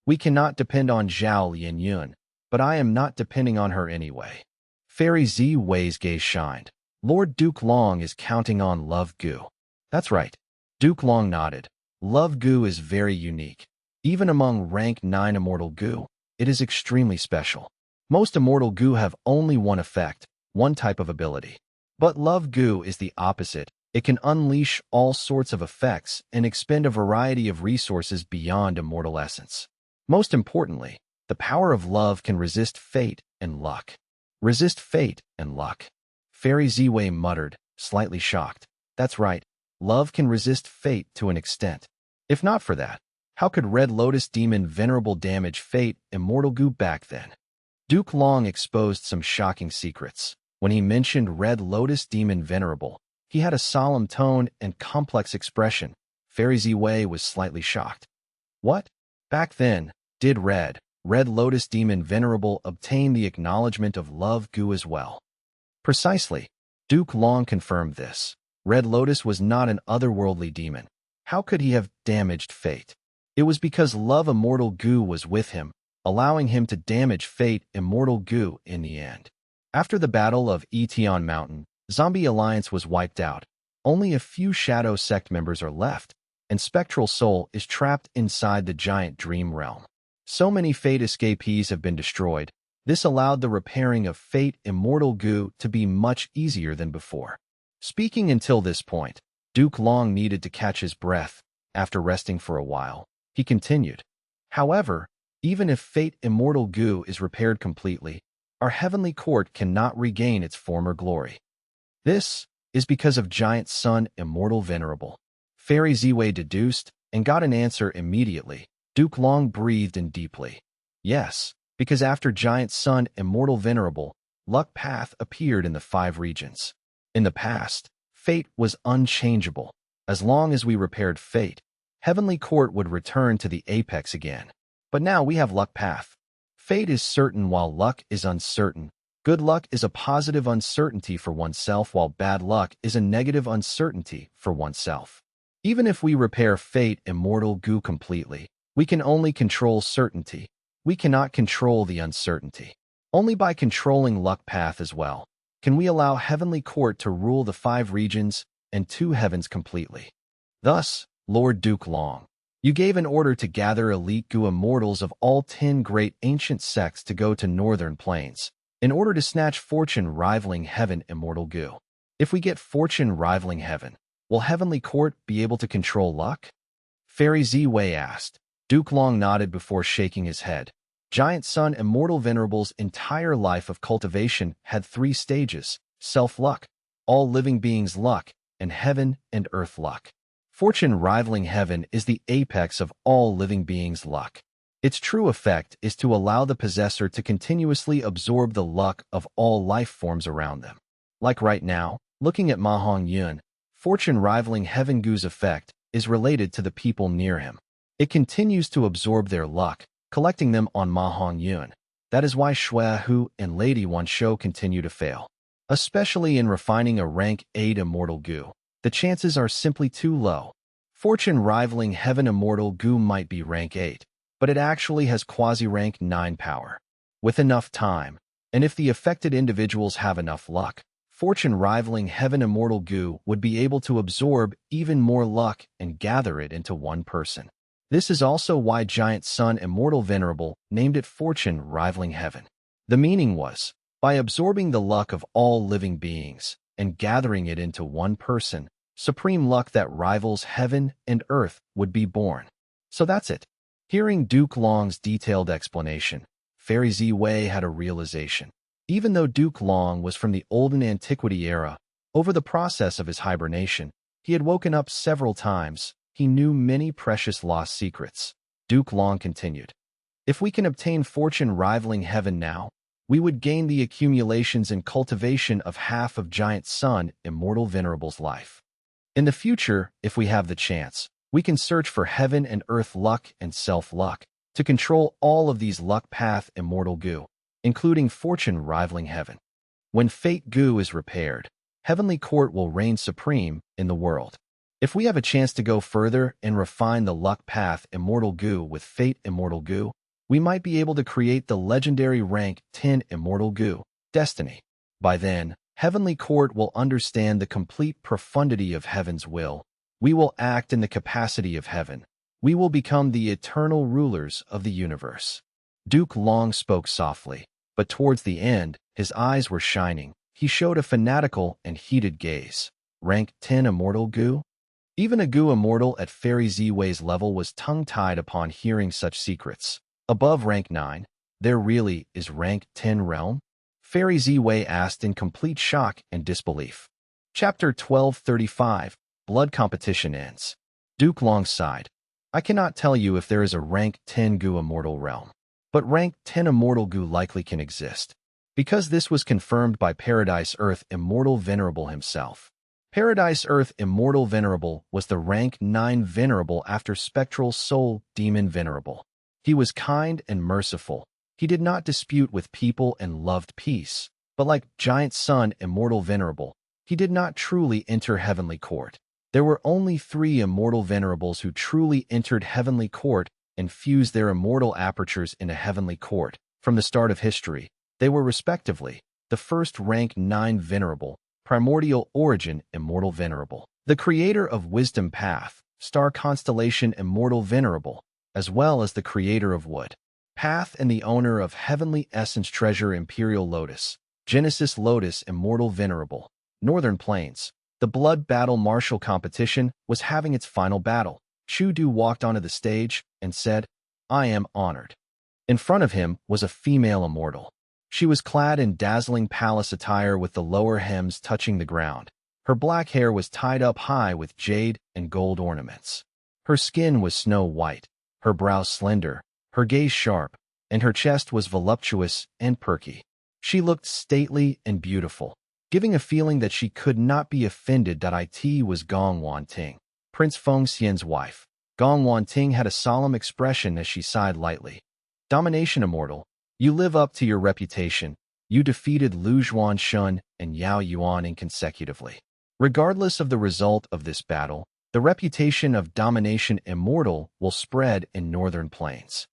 We cannot depend on Zhao Lianyun, but I am not depending on her anyway. Fairy Ziwei's gaze shined. Lord Duke Long is counting on Love Gu. That's right. Duke Long nodded. Love Gu is very unique. Even among rank 9 Immortal Gu, it is extremely special. Most Immortal Gu have only one effect, one type of ability. But Love Gu is the opposite. It can unleash all sorts of effects and expend a variety of resources beyond Immortal Essence. Most importantly, the power of love can resist fate and luck. Resist fate and luck. Fairy Ziwei muttered, slightly shocked. That's right, love can resist fate to an extent. If not for that, how could Red Lotus Demon Venerable damage fate Immortal Gu back then? Duke Long exposed some shocking secrets. When he mentioned Red Lotus Demon Venerable, he had a solemn tone and complex expression. Fairy Ziwei was slightly shocked. What? Back then, did Red Lotus Demon Venerable obtain the acknowledgement of Love Gu as well? Precisely. Duke Long confirmed this. Red Lotus was not an otherworldly demon. How could he have damaged fate? It was because Love Immortal Gu was with him. allowing him to damage Fate Immortal Gu in the end. After the Battle of Etion Mountain, Zombie Alliance was wiped out. Only a few Shadow Sect members are left, and Spectral Soul is trapped inside the giant Dream Realm. So many Fate escapees have been destroyed. This allowed the repairing of Fate Immortal Gu to be much easier than before. Speaking until this point, Duke Long needed to catch his breath. After resting for a while, he continued. However, even if Fate Immortal Gu is repaired completely, our heavenly court cannot regain its former glory. This is because of Giant Sun Immortal Venerable. Fairy Ziwei deduced and got an answer immediately. Duke Long breathed in deeply. Yes, because after Giant Sun Immortal Venerable, Luck Path appeared in the 5 regions. In the past, Fate was unchangeable. As long as we repaired Fate, Heavenly Court would return to the apex again. But now we have Luck Path. Fate is certain while luck is uncertain. Good luck is a positive uncertainty for oneself while bad luck is a negative uncertainty for oneself. Even if we repair Fate Immortal Gu completely, we can only control certainty. We cannot control the uncertainty. Only by controlling Luck Path as well can we allow Heavenly Court to rule the 5 regions and 2 heavens completely. Thus, Lord Duke Long, you gave an order to gather elite Gu immortals of all 10 great ancient sects to go to northern plains, in order to snatch fortune rivaling heaven Immortal Gu. If we get fortune rivaling heaven, will Heavenly Court be able to control luck? Fairy Ziwei asked. Duke Long nodded before shaking his head. Giant Sun Immortal Venerable's entire life of cultivation had 3 stages: self-luck, all living beings' luck, and heaven and earth luck. Fortune rivaling heaven is the apex of all living beings' luck. Its true effect is to allow the possessor to continuously absorb the luck of all life forms around them. Like right now, looking at Ma Hong Yun, fortune rivaling heaven Gu's effect is related to the people near him. It continues to absorb their luck, collecting them on Ma Hong Yun. That is why Shui Hu and Lady Wan Shou continue to fail. Especially in refining a rank 8 Immortal Gu, the chances are simply too low. Fortune rivaling heaven Immortal Gu might be rank 8, but it actually has quasi-rank 9 power. With enough time, and if the affected individuals have enough luck, fortune rivaling heaven Immortal Gu would be able to absorb even more luck and gather it into one person. This is also why Giant Sun Immortal Venerable named it fortune rivaling heaven. The meaning was, by absorbing the luck of all living beings and gathering it into one person, supreme luck that rivals heaven and earth would be born. So that's it. Hearing Duke Long's detailed explanation, Fairy Ziwei had a realization. Even though Duke Long was from the olden antiquity era, over the process of his hibernation, he had woken up several times. He knew many precious lost secrets. Duke Long continued. If we can obtain fortune rivaling heaven now, we would gain the accumulations and cultivation of half of Giant Sun Immortal Venerable's life. In the future, if we have the chance, we can search for heaven and earth luck and self-luck to control all of these Luck Path Immortal Gu, including fortune rivaling heaven. When Fate Gu is repaired, Heavenly Court will reign supreme in the world. If we have a chance to go further and refine the Luck Path Immortal Gu with Fate Immortal Gu, we might be able to create the legendary rank 10 Immortal Gu, Destiny. By then, Heavenly Court will understand the complete profundity of heaven's will. We will act in the capacity of heaven. We will become the eternal rulers of the universe. Duke Long spoke softly, but towards the end, his eyes were shining. He showed a fanatical and heated gaze. Rank 10 Immortal Gu? Even a Gu immortal at Fairy Ziwei's level was tongue-tied upon hearing such secrets. Above rank 9, there really is rank 10 realm? Fairy Ziwei asked in complete shock and disbelief. Chapter 1235, Blood Competition Ends. Duke Long sighed. I cannot tell you if there is a rank 10 Gu immortal realm, but rank 10 immortal Gu likely can exist, because this was confirmed by Paradise Earth Immortal Venerable himself. Paradise Earth Immortal Venerable was the rank 9 Venerable after Spectral Soul Demon Venerable. He was kind and merciful. He did not dispute with people and loved peace. But like Giant Sun Immortal Venerable, he did not truly enter Heavenly Court. There were only 3 Immortal Venerables who truly entered Heavenly Court and fuse their immortal apertures into heavenly court. From the start of history, they were respectively the first rank 9 venerable, primordial origin immortal venerable, the creator of wisdom path, star constellation immortal venerable, as well as the creator of wood path and the owner of heavenly essence treasure imperial lotus, Genesis lotus immortal venerable. Northern Plains. The blood battle martial competition was having its final battle. Chu Du walked onto the stage and said, "I am honored." In front of him was a female immortal. She was clad in dazzling palace attire with the lower hems touching the ground. Her black hair was tied up high with jade and gold ornaments. Her skin was snow white, her brows slender, her gaze sharp, and her chest was voluptuous and perky. She looked stately and beautiful, giving a feeling that she could not be offended. It was Gong Wanting, Prince Feng Xian's wife. Gong Wanting had a solemn expression as she sighed lightly. "Domination immortal, you live up to your reputation. You defeated Lu Zhuanshun and Yao Yuan inconsecutively. Regardless of the result of this battle, the reputation of domination immortal will spread in Northern Plains."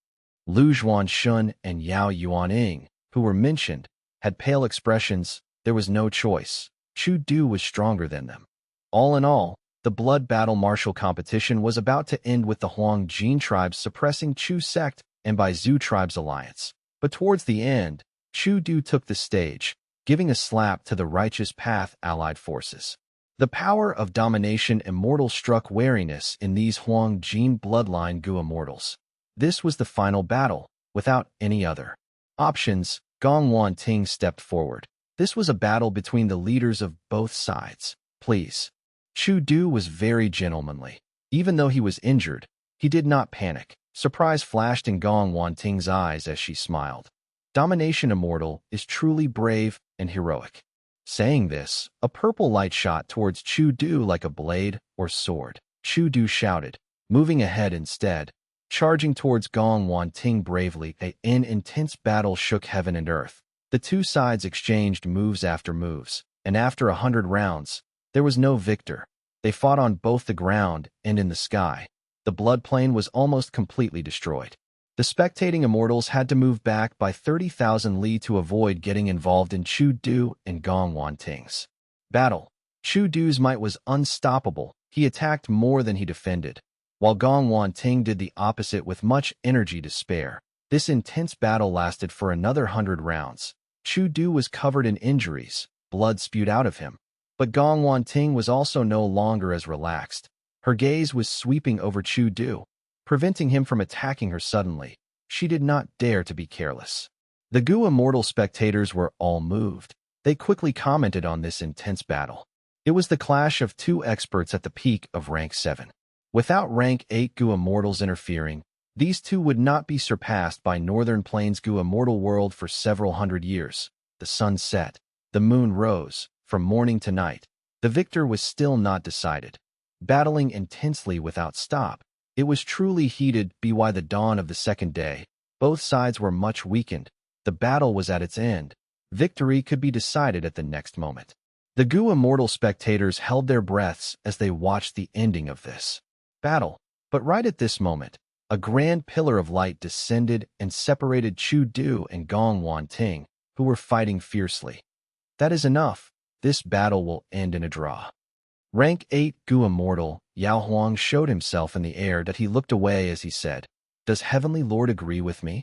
Lu Zhuanshun and Yao Yuaning, who were mentioned, had pale expressions. There was no choice. Chu Du was stronger than them. All in all, the blood battle martial competition was about to end with the Huang Jin tribes suppressing Chu sect and Bai Zhu tribe's alliance. But towards the end, Chu Du took the stage, giving a slap to the righteous path allied forces. The power of domination immortal struck wariness in these Huang Jin bloodline Gu immortals. This was the final battle, without any other options. Gong Wanting stepped forward. This was a battle between the leaders of both sides. "Please." Chu Du was very gentlemanly. Even though he was injured, he did not panic. Surprise flashed in Gong Wanting's eyes as she smiled. Domination immortal is truly brave and heroic. Saying this, a purple light shot towards Chu Du like a blade or sword. Chu Du shouted, moving ahead instead, charging towards Gong Wanting bravely. An intense battle shook heaven and earth. The two sides exchanged moves after moves, and after 100 rounds, there was no victor. They fought on both the ground and in the sky. The blood plane was almost completely destroyed. The spectating immortals had to move back by 30,000 li to avoid getting involved in Chu Du and Gong Wanting's battle. Chu Du's might was unstoppable. He attacked more than he defended, while Gong Wanting did the opposite with much energy to spare. This intense battle lasted for another 100 rounds. Chu Du was covered in injuries, blood spewed out of him. But Gong Wanting was also no longer as relaxed. Her gaze was sweeping over Chu Du, preventing him from attacking her suddenly. She did not dare to be careless. The Gu immortal spectators were all moved. They quickly commented on this intense battle. It was the clash of two experts at the peak of rank 7. Without rank 8 Gu immortals interfering, these two would not be surpassed by Northern Plains Gu immortal world for several hundred years. The sun set. The moon rose. From morning to night, the victor was still not decided. Battling intensely without stop, it was truly heated. By the dawn of the second day, both sides were much weakened. The battle was at its end. Victory could be decided at the next moment. The Gu immortal spectators held their breaths as they watched the ending of this battle. But right at this moment, a grand pillar of light descended and separated Chu Du and Gong Wanting, who were fighting fiercely. "That is enough. This battle will end in a draw." Rank 8 Gu immortal Yao Huang showed himself in the air that he looked away as he said, "Does Heavenly Lord agree with me?"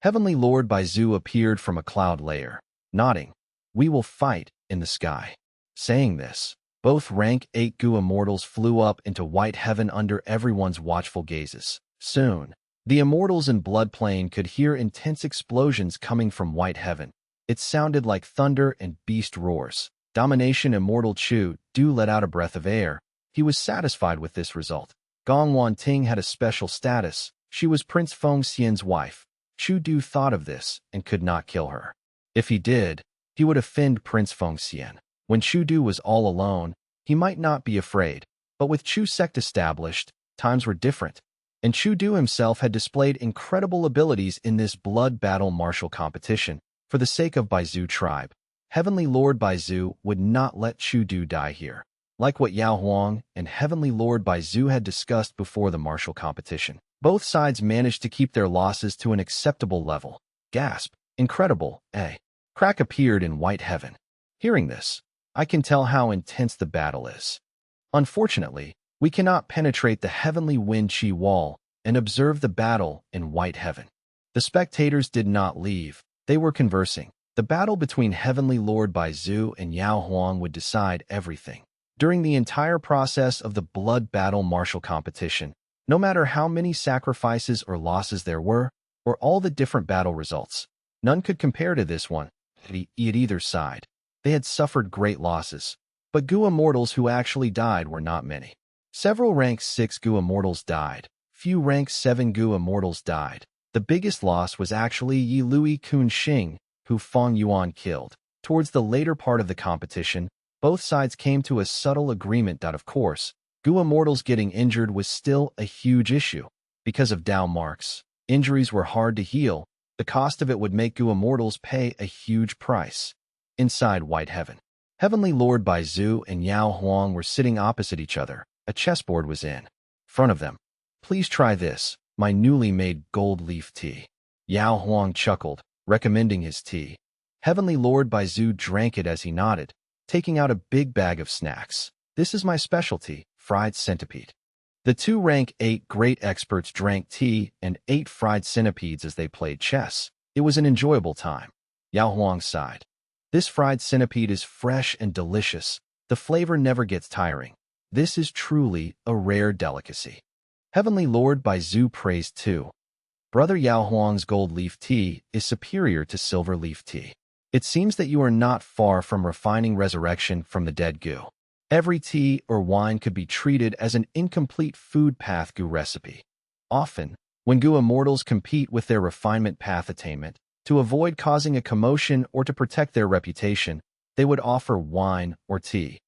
Heavenly Lord Bai Zhu appeared from a cloud layer, nodding. "We will fight in the sky." Saying this, both rank 8 Gu immortals flew up into white heaven under everyone's watchful gazes. Soon, the immortals in blood plane could hear intense explosions coming from white heaven. It sounded like thunder and beast roars. Domination immortal Chu Du let out a breath of air. He was satisfied with this result. Gong Wanting had a special status. She was Prince Feng Xian's wife. Chu Du thought of this and could not kill her. If he did, he would offend Prince Feng Xian. When Chu Du was all alone, he might not be afraid. But with Chu sect established, times were different. And Chu Du himself had displayed incredible abilities in this blood battle martial competition. For the sake of Bai Zhu tribe, Heavenly Lord Bai Zhu would not let Chu Du die here. Like what Yao Huang and Heavenly Lord Bai Zhu had discussed before the martial competition, Both sides managed to keep their losses to an acceptable level. Gasp. Incredible, eh? Crack appeared in white heaven. Hearing this, I can tell how intense the battle is. Unfortunately, we cannot penetrate the heavenly wind chi wall and observe the battle in white heaven. The spectators did not leave. They were conversing. The battle between Heavenly Lord Baizu and Yao Huang would decide everything. During the entire process of the blood battle martial competition, no matter how many sacrifices or losses there were, or all the different battle results, none could compare to this one at either side. They had suffered great losses, but Gu immortals who actually died were not many. Several rank 6 Gu immortals died. Few rank 7 Gu immortals died. The biggest loss was actually Yi Lui Kun Xing, who Feng Yuan killed. Towards the later part of the competition, both sides came to a subtle agreement that, of course, Gu immortals getting injured was still a huge issue. Because of Dao marks, injuries were hard to heal. The cost of it would make Gu immortals pay a huge price. Inside White Heaven, Heavenly Lord Baizu and Yao Huang were sitting opposite each other. A chessboard was in front of them. Please try this, my newly made gold leaf tea. Yao Huang chuckled, recommending his tea. Heavenly Lord Baizu drank it as he nodded, taking out a big bag of snacks. This is my specialty, fried centipede. The two rank 8 great experts drank tea and ate fried centipedes as they played chess. It was an enjoyable time. Yao Huang sighed. This fried centipede is fresh and delicious. The flavor never gets tiring. This is truly a rare delicacy. Heavenly Lord Baizu praised too. Brother Yao Huang's gold leaf tea is superior to silver leaf tea. It seems that you are not far from refining resurrection from the dead Gu. Every tea or wine could be treated as an incomplete food path Gu recipe. Often, when Gu immortals compete with their refinement path attainment, to avoid causing a commotion or to protect their reputation, they would offer wine or tea.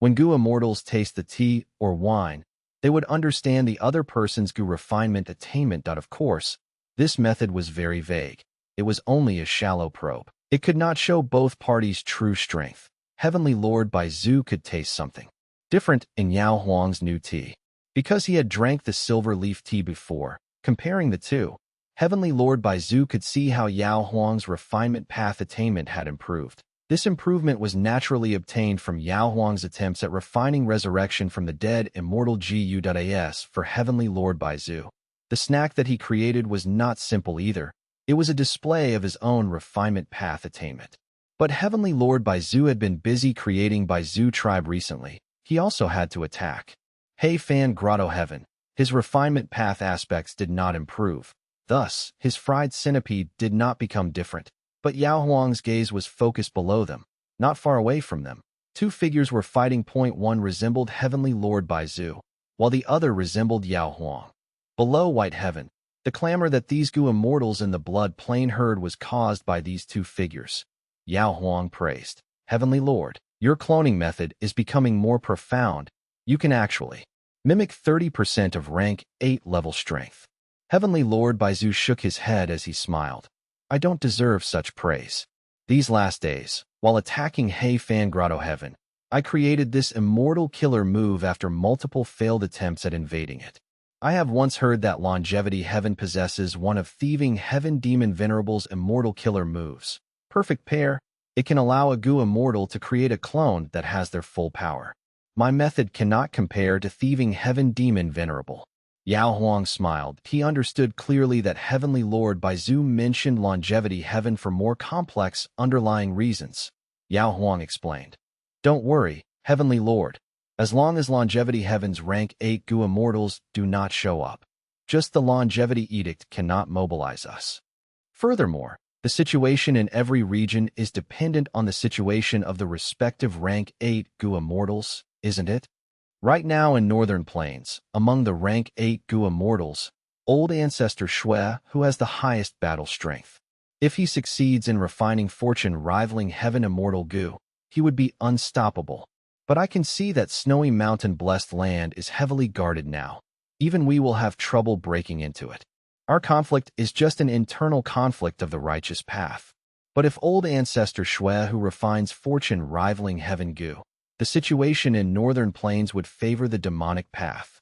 When Gu immortals taste the tea or wine, they would understand the other person's Gu refinement attainment. Of course, this method was very vague. It was only a shallow probe. It could not show both parties' true strength. Heavenly Lord Baizu could taste something different in Yao Huang's new tea. Because he had drank the silver leaf tea before, comparing the two, Heavenly Lord Baizu could see how Yao Huang's refinement path attainment had improved. This improvement was naturally obtained from Yao Huang's attempts at refining resurrection from the dead immortal Gu.as for Heavenly Lord Baizu. The snack that he created was not simple either. It was a display of his own refinement path attainment. But Heavenly Lord Baizu had been busy creating Baizu tribe recently. He also had to attack Hei Fan Grotto Heaven. His refinement path aspects did not improve. Thus, his fried centipede did not become different. But Yao Huang's gaze was focused below them, not far away from them. Two figures were fighting. One resembled Heavenly Lord Baizu, while the other resembled Yao Huang. Below White Heaven, the clamor that these Gu immortals in the blood plane heard was caused by these two figures. Yao Huang praised, Heavenly Lord, your cloning method is becoming more profound. You can actually mimic 30% of rank 8 level strength. Heavenly Lord Baizu shook his head as he smiled. I don't deserve such praise. These last days, while attacking Hei Fan Grotto Heaven, I created this immortal killer move after multiple failed attempts at invading it. I have once heard that Longevity Heaven possesses one of Thieving Heaven Demon Venerable's immortal killer moves. Perfect pair, it can allow a Gu immortal to create a clone that has their full power. My method cannot compare to Thieving Heaven Demon Venerable. Yao Huang smiled. He understood clearly that Heavenly Lord Baizu mentioned Longevity Heaven for more complex, underlying reasons. Yao Huang explained. Don't worry, Heavenly Lord. As long as Longevity Heaven's rank 8 Gu immortals do not show up, just the Longevity Edict cannot mobilize us. Furthermore, the situation in every region is dependent on the situation of the respective rank 8 Gu immortals, isn't it? Right now in Northern Plains, among the rank 8 Gu immortals, old ancestor Shui, who has the highest battle strength. If he succeeds in refining fortune rivaling Heaven Immortal Gu, he would be unstoppable. But I can see that Snowy Mountain blessed land is heavily guarded now. Even we will have trouble breaking into it. Our conflict is just an internal conflict of the righteous path. But if old ancestor Shui who refines fortune rivaling Heaven Gu, the situation in Northern Plains would favor the demonic path.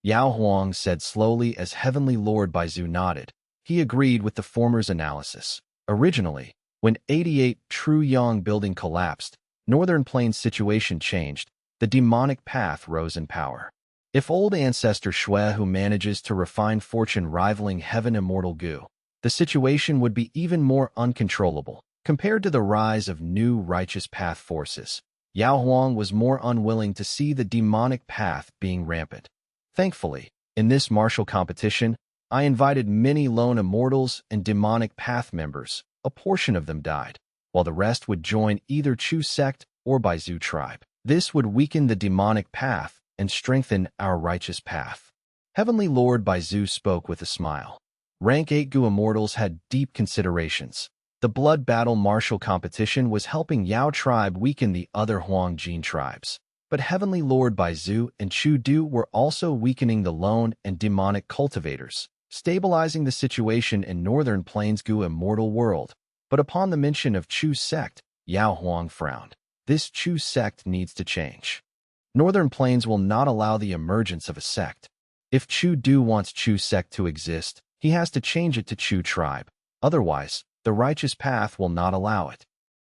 Yao Huang said slowly as Heavenly Lord Baizu nodded. He agreed with the former's analysis. Originally, when 88 True Yang building collapsed, Northern Plains' situation changed. The demonic path rose in power. If old ancestor Shui who manages to refine fortune rivaling heaven immortal Gu, the situation would be even more uncontrollable. Compared to the rise of new righteous path forces, Yao Huang was more unwilling to see the demonic path being rampant. Thankfully, in this martial competition, I invited many lone immortals and demonic path members. A portion of them died, while the rest would join either Chu sect or Baizu tribe. This would weaken the demonic path and strengthen our righteous path. Heavenly Lord Baizu spoke with a smile. Rank 8 Gu immortals had deep considerations. The blood battle martial competition was helping Yao tribe weaken the other Huang Jin tribes. But Heavenly Lord Baizu and Chu Du were also weakening the lone and demonic cultivators, stabilizing the situation in Northern Plains Gu immortal world. But upon the mention of Chu sect, Yao Huang frowned. This Chu sect needs to change. Northern Plains will not allow the emergence of a sect. If Chu Du wants Chu sect to exist, he has to change it to Chu tribe. Otherwise, the righteous path will not allow it.